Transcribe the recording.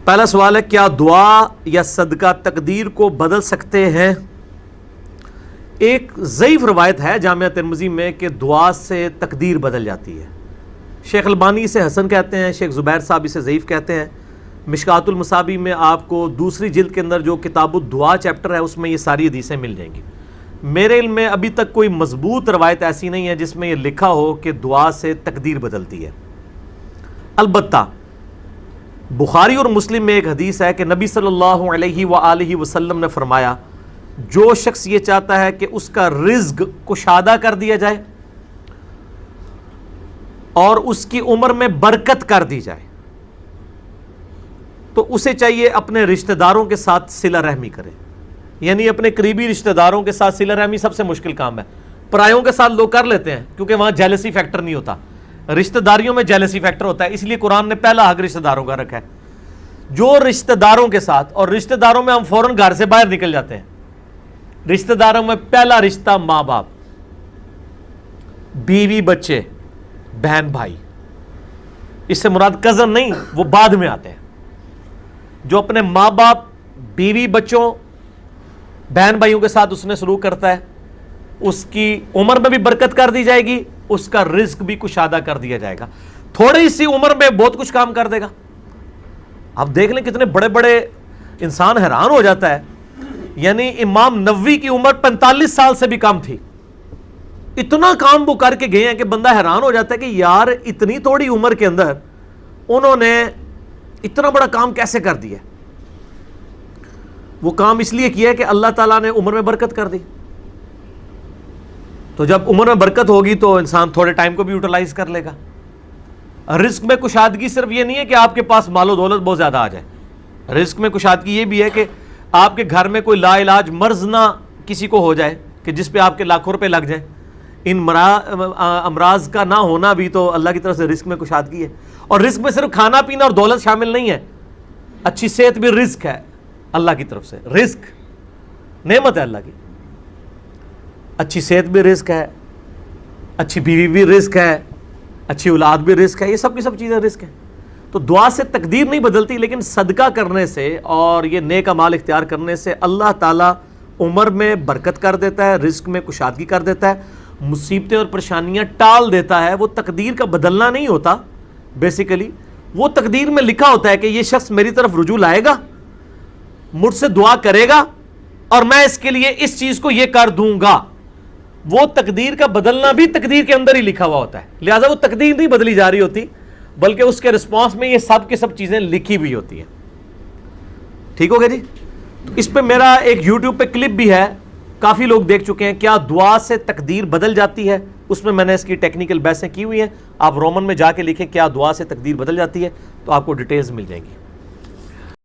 پہلا سوال ہے کیا دعا یا صدقہ تقدیر کو بدل سکتے ہیں؟ ایک ضعیف روایت ہے جامعہ ترمذی میں کہ دعا سے تقدیر بدل جاتی ہے. شیخ البانی اسے حسن کہتے ہیں، شیخ زبیر صاحب اسے ضعیف کہتے ہیں. مشکات المصابیح میں آپ کو دوسری جلد کے اندر جو کتاب الدعا چیپٹر ہے اس میں یہ ساری حدیثیں مل جائیں گی. میرے علم میں ابھی تک کوئی مضبوط روایت ایسی نہیں ہے جس میں یہ لکھا ہو کہ دعا سے تقدیر بدلتی ہے. البتہ بخاری اور مسلم میں ایک حدیث ہے کہ نبی صلی اللہ علیہ وآلہ وسلم نے فرمایا جو شخص یہ چاہتا ہے کہ اس کا رزق کشادہ کر دیا جائے اور اس کی عمر میں برکت کر دی جائے تو اسے چاہیے اپنے رشتہ داروں کے ساتھ صلہ رحمی کرے. یعنی اپنے قریبی رشتہ داروں کے ساتھ صلہ رحمی سب سے مشکل کام ہے. پرایوں کے ساتھ لوگ کر لیتے ہیں کیونکہ وہاں جیلسی فیکٹر نہیں ہوتا. رشتہ داریوں میں جیلسی فیکٹر ہوتا ہے، اس لیے قرآن نے پہلا حق رشتہ داروں کا رکھا ہے. جو رشتہ داروں کے ساتھ، اور رشتہ داروں میں ہم فوراً گھر سے باہر نکل جاتے ہیں. رشتہ داروں میں پہلا رشتہ ماں باپ، بیوی بچے، بہن بھائی. اس سے مراد کزن نہیں، وہ بعد میں آتے ہیں. جو اپنے ماں باپ، بیوی بچوں، بہن بھائیوں کے ساتھ اس نے سلوک کرتا ہے اس کی عمر میں بھی برکت کر دی جائے گی، اس کا رزق بھی کشادہ کر دیا جائے گا. تھوڑی سی عمر میں بہت کچھ کام کر دے گا. آپ دیکھ لیں کتنے بڑے بڑے انسان حیران ہو جاتا ہے. یعنی امام نووی کی عمر 45 سال سے بھی کم تھی. اتنا کام وہ کر کے گئے ہیں کہ بندہ حیران ہو جاتا ہے کہ یار اتنی تھوڑی عمر کے اندر انہوں نے اتنا بڑا کام کیسے کر دیا. وہ کام اس لیے کیا کہ اللہ تعالیٰ نے عمر میں برکت کر دی. تو جب عمر میں برکت ہوگی تو انسان تھوڑے ٹائم کو بھی یوٹیلائز کر لے گا. رزق میں کشادگی صرف یہ نہیں ہے کہ آپ کے پاس مال و دولت بہت زیادہ آ جائے. رزق میں کشادگی یہ بھی ہے کہ آپ کے گھر میں کوئی لا علاج مرض نہ کسی کو ہو جائے کہ جس پہ آپ کے لاکھوں روپے لگ جائیں. ان امراض کا نہ ہونا بھی تو اللہ کی طرف سے رزق میں کشادگی ہے. اور رزق میں صرف کھانا پینا اور دولت شامل نہیں ہے. اچھی صحت بھی رزق ہے اللہ کی طرف سے. رزق نعمت ہے اللہ کی. اچھی صحت بھی رزق ہے، اچھی بیوی بھی رزق ہے، اچھی اولاد بھی رزق ہے. یہ سب کی سب چیزیں رزق ہیں. تو دعا سے تقدیر نہیں بدلتی، لیکن صدقہ کرنے سے اور یہ نیک اعمال اختیار کرنے سے اللہ تعالیٰ عمر میں برکت کر دیتا ہے، رزق میں کشادگی کر دیتا ہے، مصیبتیں اور پریشانیاں ٹال دیتا ہے. وہ تقدیر کا بدلنا نہیں ہوتا. بیسیکلی وہ تقدیر میں لکھا ہوتا ہے کہ یہ شخص میری طرف رجوع لائے گا، مجھ سے دعا کرے گا اور میں اس کے لیے اس چیز کو یہ کر دوں گا. وہ تقدیر کا بدلنا بھی تقدیر کے اندر ہی لکھا ہوا ہوتا ہے. لہٰذا وہ تقدیر نہیں بدلی جا رہی ہوتی بلکہ اس کے رسپانس میں یہ سب کے سب چیزیں لکھی ہوئی ہوتی ہیں. ٹھیک ہو گیا جی. تو اس پہ میرا ایک یوٹیوب پہ کلپ بھی ہے، کافی لوگ دیکھ چکے ہیں. کیا دعا سے تقدیر بدل جاتی ہے؟ اس میں نے اس کی ٹیکنیکل بحثیں کی ہوئی ہیں. آپ رومن میں جا کے لکھیں کیا دعا سے تقدیر بدل جاتی ہے تو آپ کو ڈیٹیلز مل جائیں گی.